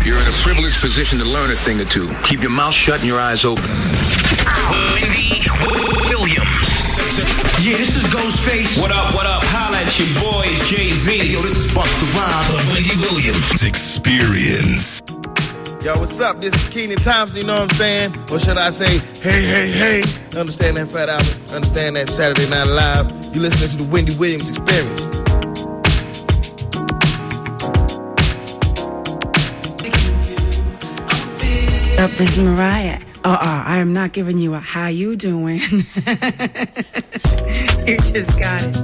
You're in a privileged position to learn a thing or two. Keep your mouth shut and your eyes open. Wendy Williams. Yeah, this is Ghostface. What up, what up? Holla at your boys, Jay-Z. Hey, yo, this is Busta Rhymes. The Wendy Williams Experience. Yo, what's up? This is Keenan Thompson, you know what I'm saying? Or should I say, hey, hey, hey? Understand that, Fat Albert? Understand that, Saturday Night Live? You listening to the Wendy Williams Experience. This is Mariah. I am not giving you a how you doing. You just got it.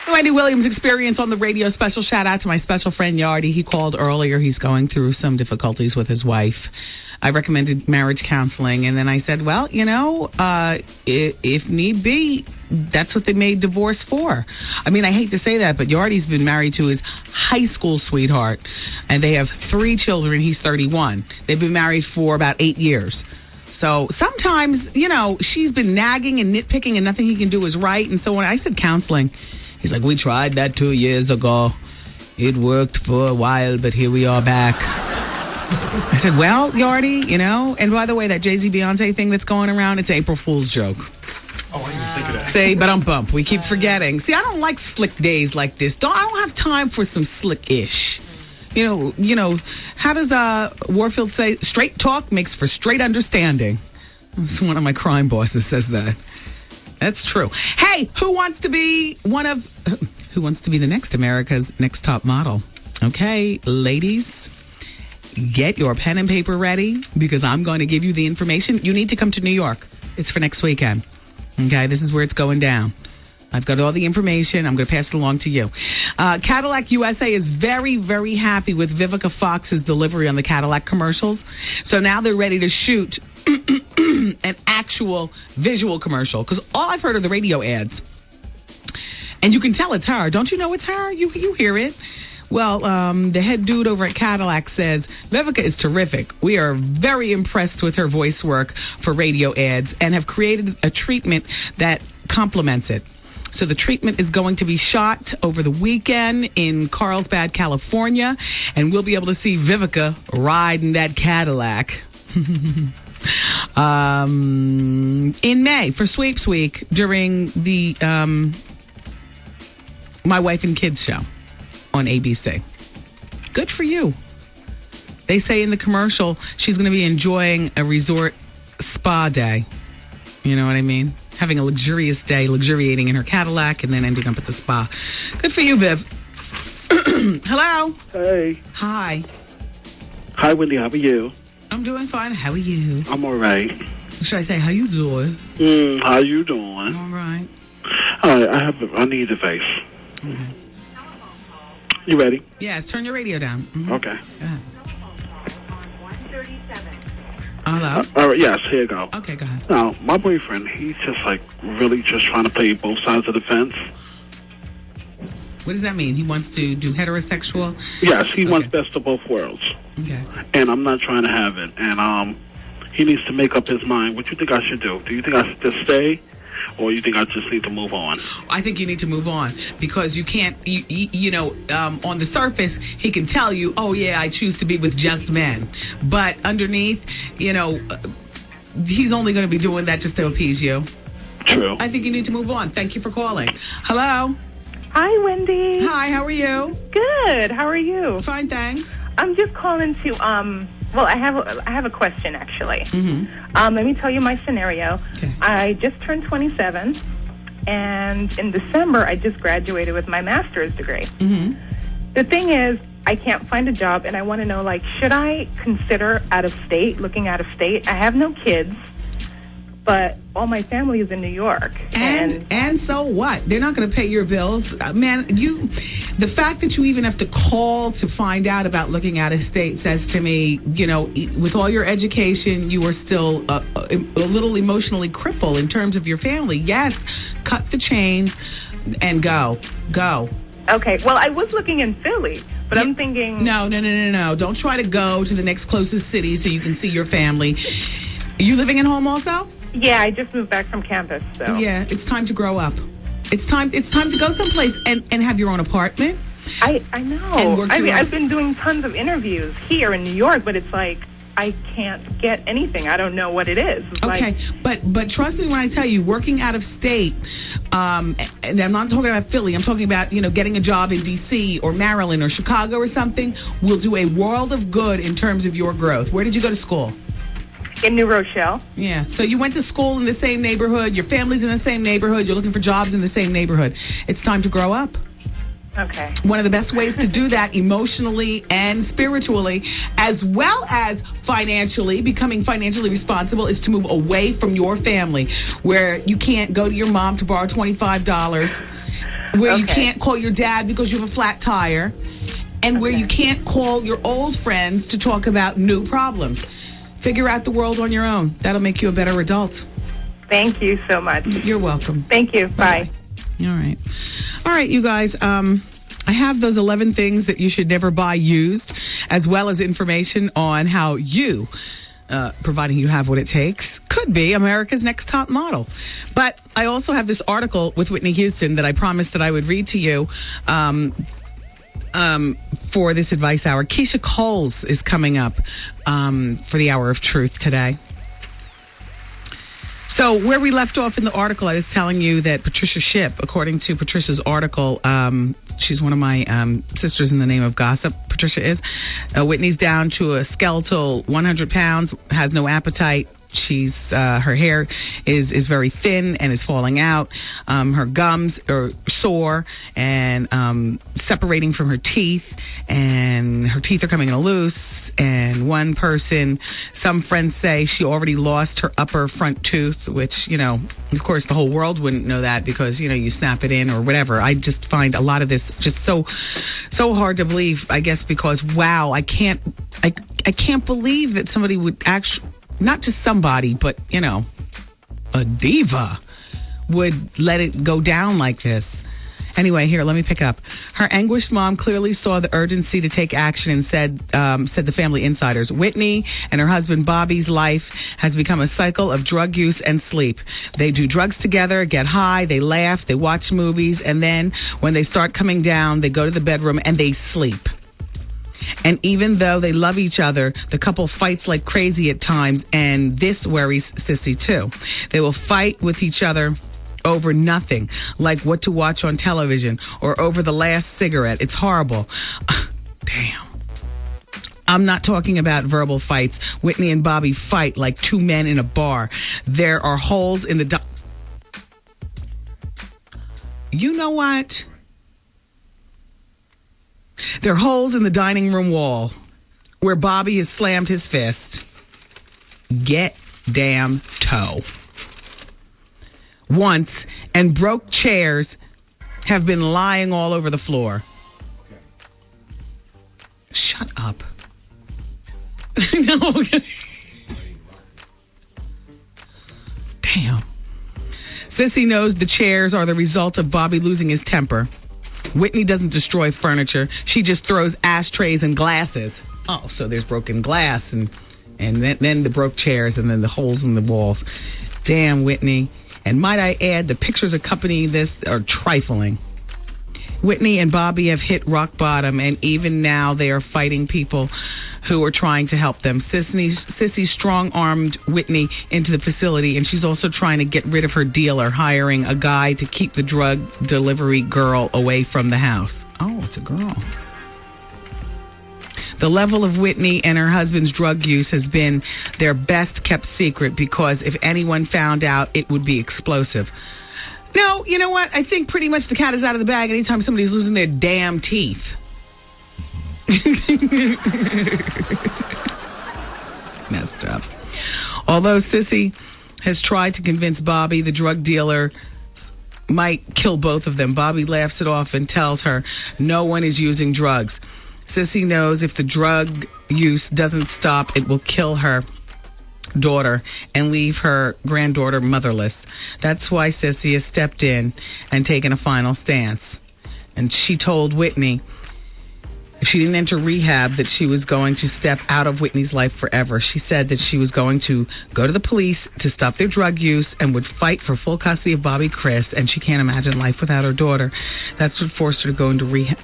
Wendy Williams Experience on the radio. Special shout out to my special friend Yardy. He called earlier. He's going through some difficulties with his wife. I recommended marriage counseling, and then I said, well, you know, if need be, that's what they made divorce for. I mean, I hate to say that, but Yardy's been married to his high school sweetheart, and they have 3 children. He's 31. They've been married for about 8 years. So sometimes, you know, she's been nagging and nitpicking, and nothing he can do is right. And so when I said counseling, he's like, we tried that 2 years ago. It worked for a while, but here we are back. I said, well, Yardy, you know, and by the way, that Jay-Z Beyonce thing that's going around, it's an April Fool's joke. Oh, I didn't think of that. Say, but I'm bump. We keep forgetting. See, I don't like slick days like this. I don't have time for some slick-ish. You know, how does Warfield say? Straight talk makes for straight understanding. That's one of my crime bosses says that. That's true. Hey, who wants to be the next America's Next Top Model? Okay, ladies, get your pen and paper ready because I'm going to give you the information. You need to come to New York. It's for next weekend. Okay, this is where it's going down. I've got all the information. I'm going to pass it along to you. Cadillac USA is very, very happy with Vivica Fox's delivery on the Cadillac commercials. So now they're ready to shoot an actual visual commercial because all I've heard are the radio ads. And you can tell it's her. Don't you know it's her? You hear it. Well, the head dude over at Cadillac says, Vivica is terrific. We are very impressed with her voice work for radio ads and have created a treatment that complements it. So the treatment is going to be shot over the weekend in Carlsbad, California, and we'll be able to see Vivica ride in that Cadillac. In May for Sweeps Week during the My Wife and Kids show on ABC. Good for you. They say in the commercial she's going to be enjoying a resort spa day. You know what I mean? Having a luxurious day, luxuriating in her Cadillac, and then ending up at the spa. Good for you, Viv. Hello. Hey. Hi. Hi, Wendy. How are you? I'm doing fine. How are you? I'm all right. Should I say, how you doing? How you doing? All right. All right, I need advice. Okay. You ready? Yes, turn your radio down. Mm-hmm. Okay. Go ahead. 137. Hello? All right, yes, here you go. Okay, go ahead. Now, my boyfriend, he's just really just trying to play both sides of the fence. What does that mean? He wants to do heterosexual? Yes, he wants best of both worlds. Okay. And I'm not trying to have it. And he needs to make up his mind. What do you think I should do? Do you think I should just stay? Or you think I just need to move on? I think you need to move on because you can't, on the surface, he can tell you, oh, yeah, I choose to be with just men. But underneath, he's only going to be doing that just to appease you. True. I think you need to move on. Thank you for calling. Hello? Hi, Wendy. Hi, how are you? Good. How are you? Fine, thanks. I'm just calling to, I have a question, actually. Mm-hmm. Let me tell you my scenario. Okay. I just turned 27, and in December, I just graduated with my master's degree. Mm-hmm. The thing is, I can't find a job, and I want to know, should I consider looking out of state? I have no kids, but all my family is in New York. And so what? They're not going to pay your bills. Man, the fact that you even have to call to find out about looking out of state says to me, with all your education, you are still a little emotionally crippled in terms of your family. Yes, cut the chains and go. Okay, well, I was looking in Philly, but I'm thinking... No. Don't try to go to the next closest city so you can see your family. Are you living at home also? Yeah, I just moved back from campus, so... Yeah, it's time to grow up. It's time to go someplace and have your own apartment. I know. I mean, I've been doing tons of interviews here in New York, but it's like I can't get anything. I don't know what it is. It's okay, but trust me when I tell you, working out of state, and I'm not talking about Philly. I'm talking about getting a job in D.C. or Maryland or Chicago or something will do a world of good in terms of your growth. Where did you go to school? In New Rochelle. Yeah. So you went to school in the same neighborhood. Your family's in the same neighborhood. You're looking for jobs in the same neighborhood. It's time to grow up. Okay. One of the best ways to do that emotionally and spiritually, as well as financially, becoming financially responsible, is to move away from your family, where you can't go to your mom to borrow $25, where you can't call your dad because you have a flat tire, and where you can't call your old friends to talk about new problems. Figure out the world on your own. That'll make you a better adult. Thank you so much. You're welcome. Thank you. Bye. All right, you guys. I have those 11 things that you should never buy used, as well as information on how you, providing you have what it takes, could be America's next top model. But I also have this article with Whitney Houston that I promised that I would read to you for this advice hour. Keisha Coles is coming up for the Hour of Truth today. So where we left off in the article, I was telling you that Patricia Shipp, according to Patricia's article, she's one of my sisters in the name of gossip, Patricia is. Whitney's down to a skeletal 100 pounds, has no appetite. She's her hair is very thin and is falling out. Her gums are sore and separating from her teeth, and her teeth are coming loose. And some friends say she already lost her upper front tooth, which, of course, the whole world wouldn't know that because, you snap it in or whatever. I just find a lot of this just so hard to believe, I guess, because, wow, I can't believe that somebody would actually, not just somebody, but, a diva would let it go down like this. Anyway, here, let me pick up. Her anguished mom clearly saw the urgency to take action and said the family insiders, Whitney and her husband Bobby's life has become a cycle of drug use and sleep. They do drugs together, get high, they laugh, they watch movies, and then when they start coming down, they go to the bedroom and they sleep. And even though they love each other, the couple fights like crazy at times, and this worries Sissy too. They will fight with each other over nothing, like what to watch on television or over the last cigarette. It's horrible. Damn. I'm not talking about verbal fights. Whitney and Bobby fight like two men in a bar. There are holes in the... You know what? There are holes in the dining room wall where Bobby has slammed his fist. Get damn toe. Once, and broke chairs have been lying all over the floor. Shut up. No. Damn. Sissy knows the chairs are the result of Bobby losing his temper. Whitney doesn't destroy furniture. She just throws ashtrays and glasses. Oh, so there's broken glass and then the broke chairs and then the holes in the walls. Damn, Whitney. And might I add, the pictures accompanying this are trifling. Whitney and Bobby have hit rock bottom, and even now they are fighting people who are trying to help them. Sissy strong-armed Whitney into the facility, and she's also trying to get rid of her dealer, hiring a guy to keep the drug delivery girl away from the house. Oh, it's a girl. The level of Whitney and her husband's drug use has been their best kept secret because if anyone found out, it would be explosive. No, you know what? I think pretty much the cat is out of the bag anytime somebody's losing their damn teeth. Messed up. Although Sissy has tried to convince Bobby the drug dealer might kill both of them, Bobby laughs it off and tells her no one is using drugs. Sissy knows if the drug use doesn't stop, it will kill her daughter and leave her granddaughter motherless. That's why Sissy has stepped in and taken a final stance. And she told Whitney, if she didn't enter rehab, that she was going to step out of Whitney's life forever. She said that she was going to go to the police to stop their drug use and would fight for full custody of Bobby Chris, and she can't imagine life without her daughter. That's what forced her to go into rehab.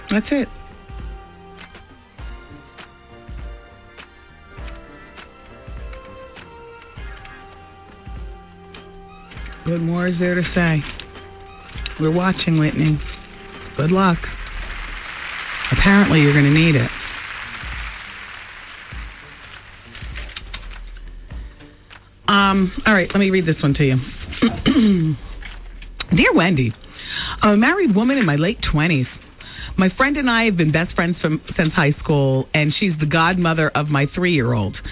That's it. What more is there to say? We're watching, Whitney. Good luck. Apparently, you're going to need it. All right, let me read this one to you. Dear Wendy, I'm a married woman in my late 20s. My friend and I have been best friends since high school, and she's the godmother of my 3-year-old.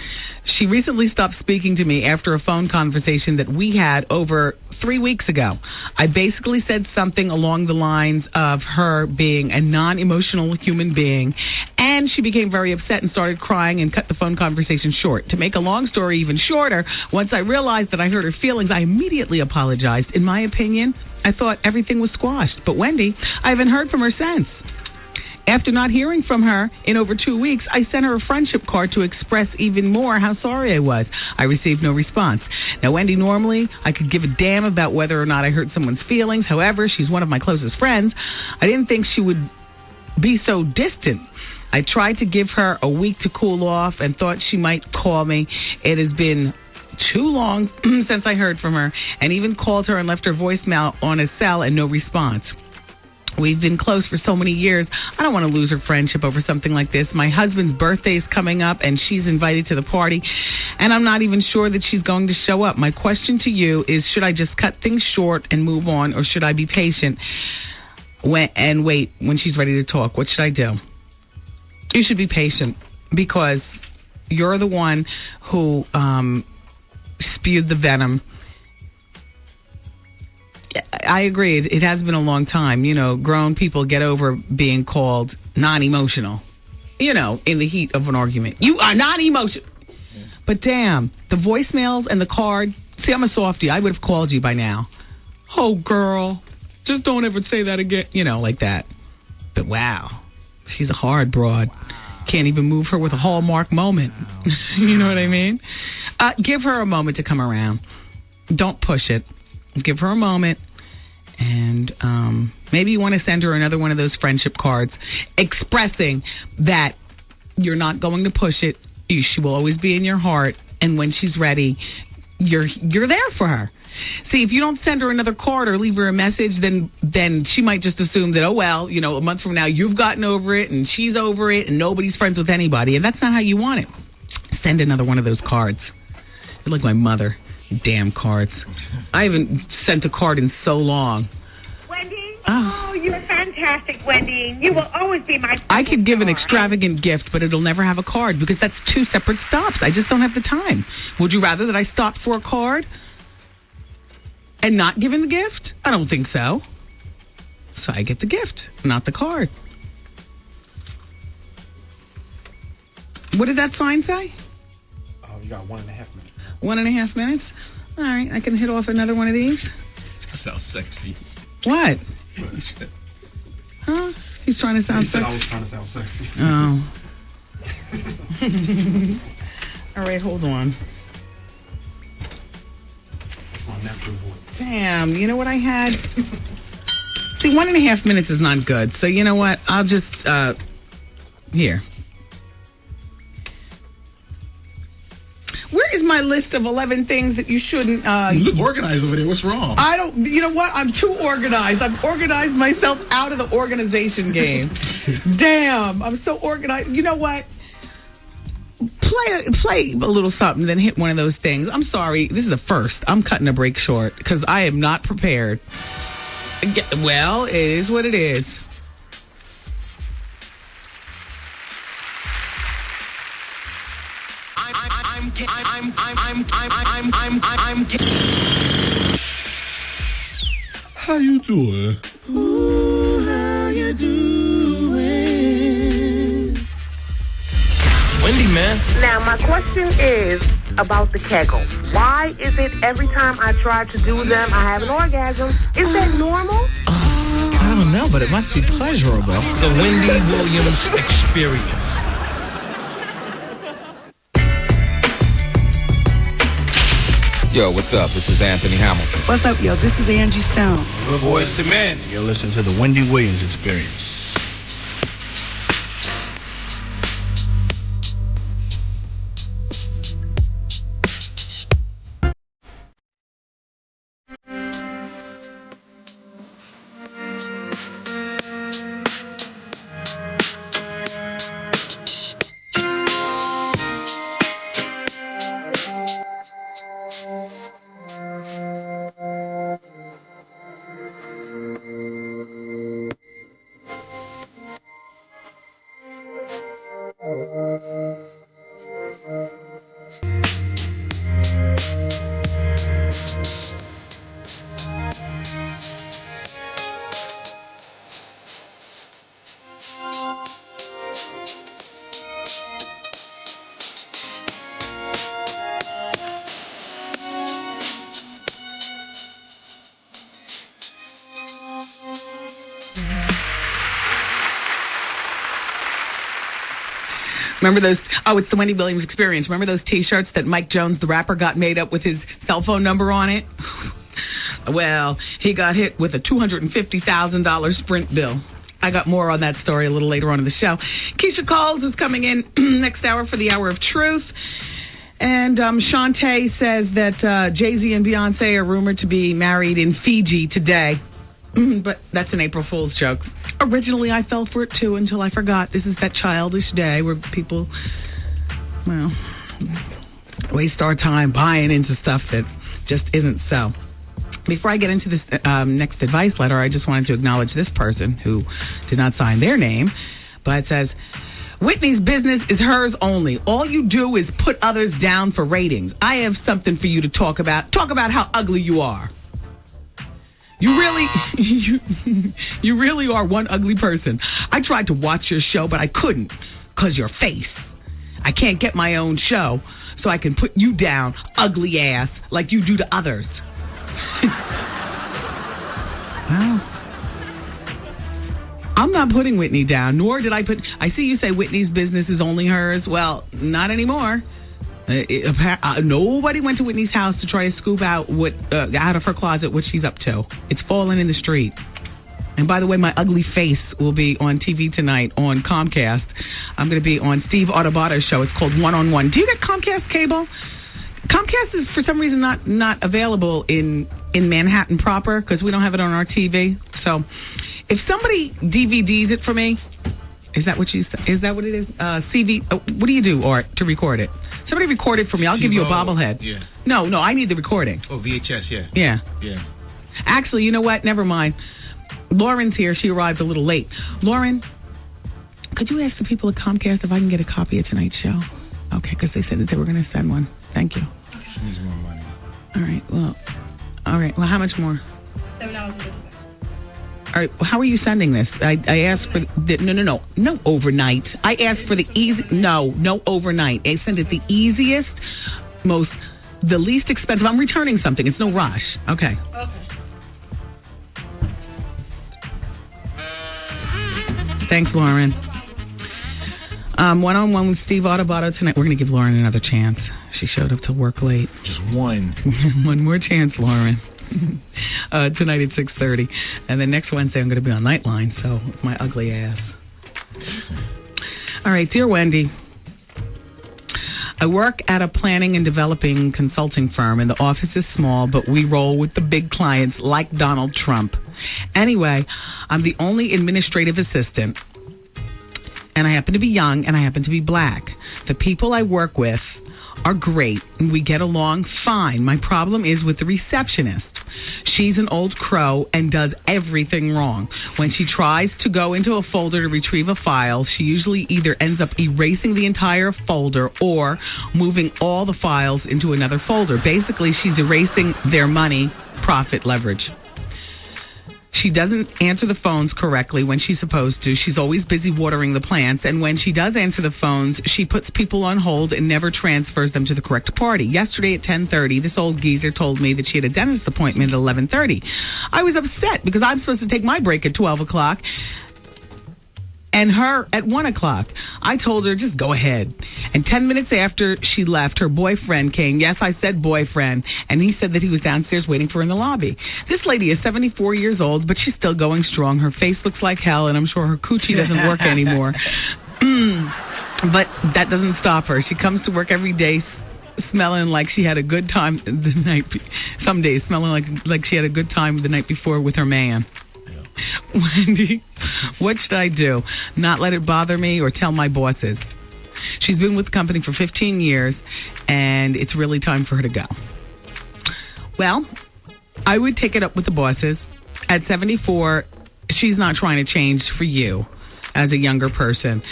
She recently stopped speaking to me after a phone conversation that we had over 3 weeks ago. I basically said something along the lines of her being a non-emotional human being, and she became very upset and started crying and cut the phone conversation short. To make a long story even shorter, once I realized that I hurt her feelings, I immediately apologized. In my opinion, I thought everything was squashed. But Wendy, I haven't heard from her since. After not hearing from her in over 2 weeks, I sent her a friendship card to express even more how sorry I was. I received no response. Now, Wendy, normally I could give a damn about whether or not I hurt someone's feelings. However, she's one of my closest friends. I didn't think she would be so distant. I tried to give her a week to cool off and thought she might call me. It has been too long since I heard from her, and even called her and left her voicemail on his cell and no response. We've been close for so many years. I don't want to lose her friendship over something like this. My husband's birthday is coming up, and she's invited to the party, and I'm not even sure that she's going to show up. My question to you is, should I just cut things short and move on, or should I be patient and wait when she's ready to talk? What should I do? You should be patient, because you're the one who spewed the venom. I agree. It has been a long time. You know, grown people get over being called non-emotional, you know, in the heat of an argument. You are not emotional. Yeah. But damn, the voicemails and the card. See, I'm a softie. I would have called you by now. Oh, girl, just don't ever say that again. You know, like that. But wow, she's a hard broad. Wow. Can't even move her with a Hallmark moment. Wow. You know what I mean? Give her a moment to come around. Don't push it. Give her a moment, and maybe you want to send her another one of those friendship cards expressing that you're not going to push it. She will always be in your heart, and when she's ready, you're there for her. See, if you don't send her another card or leave her a message, then she might just assume that, oh, well, you know, a month from now you've gotten over it and she's over it and nobody's friends with anybody, and that's not how you want it. Send another one of those cards. You're like my mother. Damn cards. I haven't sent a card in so long. Wendy? Oh, you're fantastic, Wendy. You will always be my I could give an extravagant gift, but it'll never have a card because that's 2 separate stops. I just don't have the time. Would you rather that I stopped for a card and not given the gift? I don't think so. So I get the gift, not the card. What did that sign say? Oh, you got 1.5 minutes. 1.5 minutes? All right, I can hit off another one of these. That sounds sexy. What? Huh? He's trying to sound sexy. I was trying to sound sexy. Oh. All right, hold on. My natural voice. Damn, you know what I had? See, 1.5 minutes is not good. So you know what? I'll just, here. Where is my list of 11 things that you shouldn't... You look organized over there. What's wrong? I don't... You know what? I'm too organized. I've organized myself out of the organization game. Damn. I'm so organized. You know what? Play a little something, then hit one of those things. I'm sorry. This is a first. I'm cutting a break short because I am not prepared. Well, it is what it is. How you doing? Ooh, how you doing? Wendy, man. Now, my question is about the Kegel. Why is it every time I try to do them, I have an orgasm? Is that normal? I don't don't know, but it must be pleasurable. The Wendy Williams Experience. Yo, what's up? This is Anthony Hamilton. What's up, yo? This is Angie Stone. Good boys to men. You're listening to the Wendy Williams Experience. Remember those? Oh, it's the Wendy Williams Experience. Remember those T-shirts that Mike Jones, the rapper, got made up with his cell phone number on it? Well, he got hit with a $250,000 Sprint bill. I got more on that story a little later on in the show. Keisha Coles is coming in next hour for the Hour of Truth. And Shantae says that Jay-Z and Beyonce are rumored to be married in Fiji today. But that's an April Fool's joke. Originally, I fell for it, too, until I forgot. This is that childish day where people, well, waste our time buying into stuff that just isn't so. Before I get into this next advice letter, I just wanted to acknowledge this person who did not sign their name, but it says, Whitney's business is hers only. All you do is put others down for ratings. I have something for you to talk about. Talk about how ugly you are. You really, you really are one ugly person. I tried to watch your show, but I couldn't because your face. I can't get my own show, so I can put you down, ugly ass, like you do to others. Wow. I'm not putting Whitney down, nor did I put... I see you say Whitney's business is only hers. Well, not anymore. Nobody went to Whitney's house to try to scoop out what out of her closet what she's up to. It's fallen in the street. And by the way, my ugly face will be on TV tonight on Comcast. I'm going to be on Steve Autobato's show. It's called One on One. Do you get Comcast cable? Comcast is for some reason not available in Manhattan proper because we don't have it on our TV. So if somebody DVDs it for me, is that what it is? CV? What do you do, Art, to record it? Somebody record it for me. I'll give you a bobblehead. Yeah. No, I need the recording. Oh, VHS, yeah. Yeah. Yeah. Actually, you know what? Never mind. Lauren's here. She arrived a little late. Lauren, could you ask the people at Comcast if I can get a copy of tonight's show? Okay, because they said that they were going to send one. Thank you. She needs more money. All right. Well, how much more? $7.30. All right. Well, how are you sending this? I asked for no overnight. I asked for the easy. No overnight. I send it the easiest, the least expensive. I'm returning something. It's no rush. Okay. Thanks, Lauren. One-on-one with Steve Autobato tonight. We're going to give Lauren another chance. She showed up to work late. Just one. One more chance, Lauren. Tonight at 6:30. And then next Wednesday, I'm going to be on Nightline, so my ugly ass. All right, dear Wendy. I work at a planning and developing consulting firm, and the office is small, but we roll with the big clients like Donald Trump. Anyway, I'm the only administrative assistant. And I happen to be young, and I happen to be black. The people I work with are great, and we get along fine. My problem is with the receptionist. She's an old crow and does everything wrong. When she tries to go into a folder to retrieve a file, she usually either ends up erasing the entire folder or moving all the files into another folder. Basically, she's erasing their money, profit, leverage. She doesn't answer the phones correctly when she's supposed to. She's always busy watering the plants. And when she does answer the phones, she puts people on hold and never transfers them to the correct party. Yesterday at 10:30, this old geezer told me that she had a dentist appointment at 11:30. I was upset because I'm supposed to take my break at 12 o'clock. And her at 1 o'clock. I told her, just go ahead. And 10 minutes after she left, her boyfriend came. Yes, I said boyfriend. And he said that he was downstairs waiting for her in the lobby. This lady is 74 years old, but she's still going strong. Her face looks like hell, and I'm sure her coochie doesn't work anymore. But that doesn't stop her. She comes to work every day smelling like she had a good time the night. Some days smelling like she had a good time the night before with her man. Wendy, what should I do? Not let it bother me or tell my bosses? She's been with the company for 15 years, and it's really time for her to go. Well, I would take it up with the bosses. At 74, she's not trying to change for you as a younger person.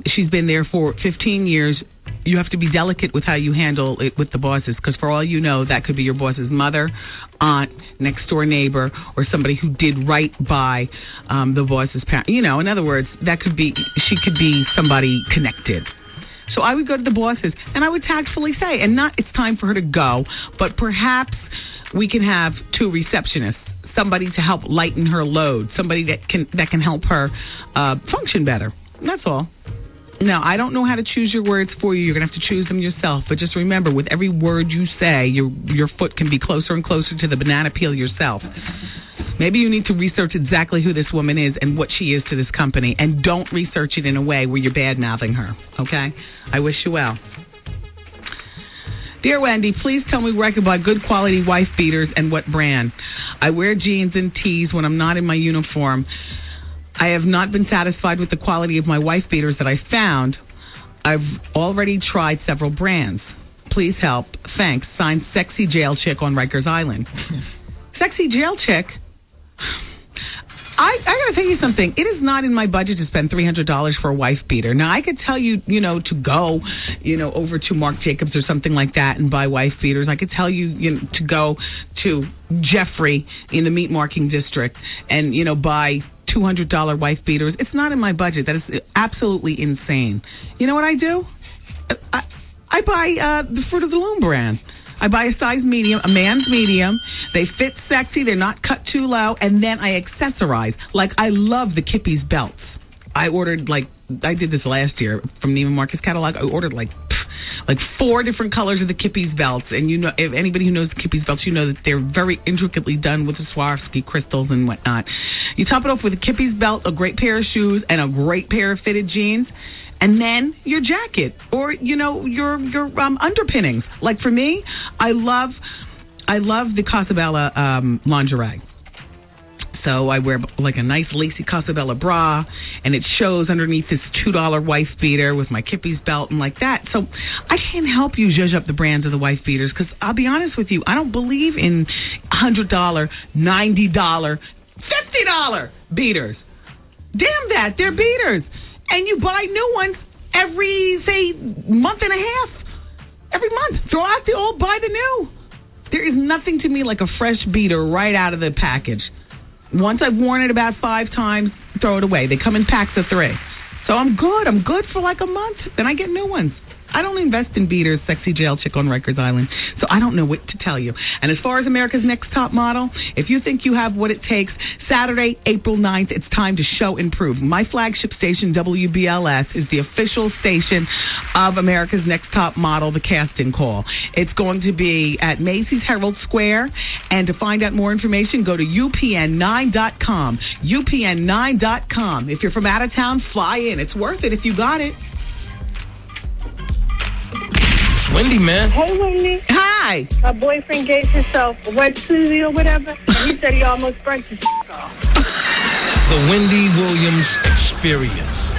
She's been there for 15 years. You have to be delicate with how you handle it with the bosses, because for all you know, that could be your boss's mother, aunt, next door neighbor, or somebody who did right by the boss's parent. You know, in other words, she could be somebody connected. So I would go to the bosses and I would tactfully say, and not it's time for her to go, but perhaps we can have 2 receptionists, somebody to help lighten her load, somebody that can help her function better. That's all. Now, I don't know how to choose your words for you. You're going to have to choose them yourself. But just remember, with every word you say, your foot can be closer and closer to the banana peel yourself. Maybe you need to research exactly who this woman is and what she is to this company. And don't research it in a way where you're bad-mouthing her, okay? I wish you well. Dear Wendy, please tell me where I can buy good quality wife beaters and what brand. I wear jeans and tees when I'm not in my uniform. I have not been satisfied with the quality of my wife beaters that I found. I've already tried several brands. Please help. Thanks. Signed, Sexy Jail Chick on Rikers Island. Sexy Jail Chick? I got to tell you something. It is not in my budget to spend $300 for a wife beater. Now, I could tell you, to go, over to Marc Jacobs or something like that and buy wife beaters. I could tell you, to go to Jeffrey in the meat marking district and, buy $200 wife beaters. It's not in my budget. That is absolutely insane. You know what I do? I buy the Fruit of the Loom brand. I buy a size medium, a man's medium. They fit sexy. They're not cut too low. And then I accessorize. Like, I love the Kippy's belts. I ordered, I did this last year from Neiman Marcus catalog. I ordered, 4 different colors of the Kippy's belts. And if anybody who knows the Kippy's belts, you know that they're very intricately done with the Swarovski crystals and whatnot. You top it off with a Kippy's belt, a great pair of shoes, and a great pair of fitted jeans. And then your jacket or, your underpinnings. Like for me, I love the Casabella lingerie. So I wear a nice lacy Casabella bra, and it shows underneath this $2 wife beater with my Kippy's belt and like that. So I can't help you judge up the brands of the wife beaters because I'll be honest with you, I don't believe in $100, $90, $50 beaters. Damn that, they're beaters. And you buy new ones every, say, month and a half. Every month. Throw out the old, buy the new. There is nothing to me like a fresh beater right out of the package. Once I've worn it about 5 times, throw it away. They come in packs of 3. So I'm good. I'm good for a month. Then I get new ones. I don't invest in beaters, Sexy Jail Chick on Rikers Island. So I don't know what to tell you. And as far as America's Next Top Model, if you think you have what it takes, Saturday, April 9th, it's time to show and prove. My flagship station, WBLS, is the official station of America's Next Top Model, the casting call. It's going to be at Macy's Herald Square. And to find out more information, go to UPN9.com. UPN9.com. If you're from out of town, fly in. It's worth it if you got it. Wendy, man. Hey, Wendy. Hi. My boyfriend gave himself a wet smoothie or whatever, and he said he almost burnt his off. The Wendy Williams Experience.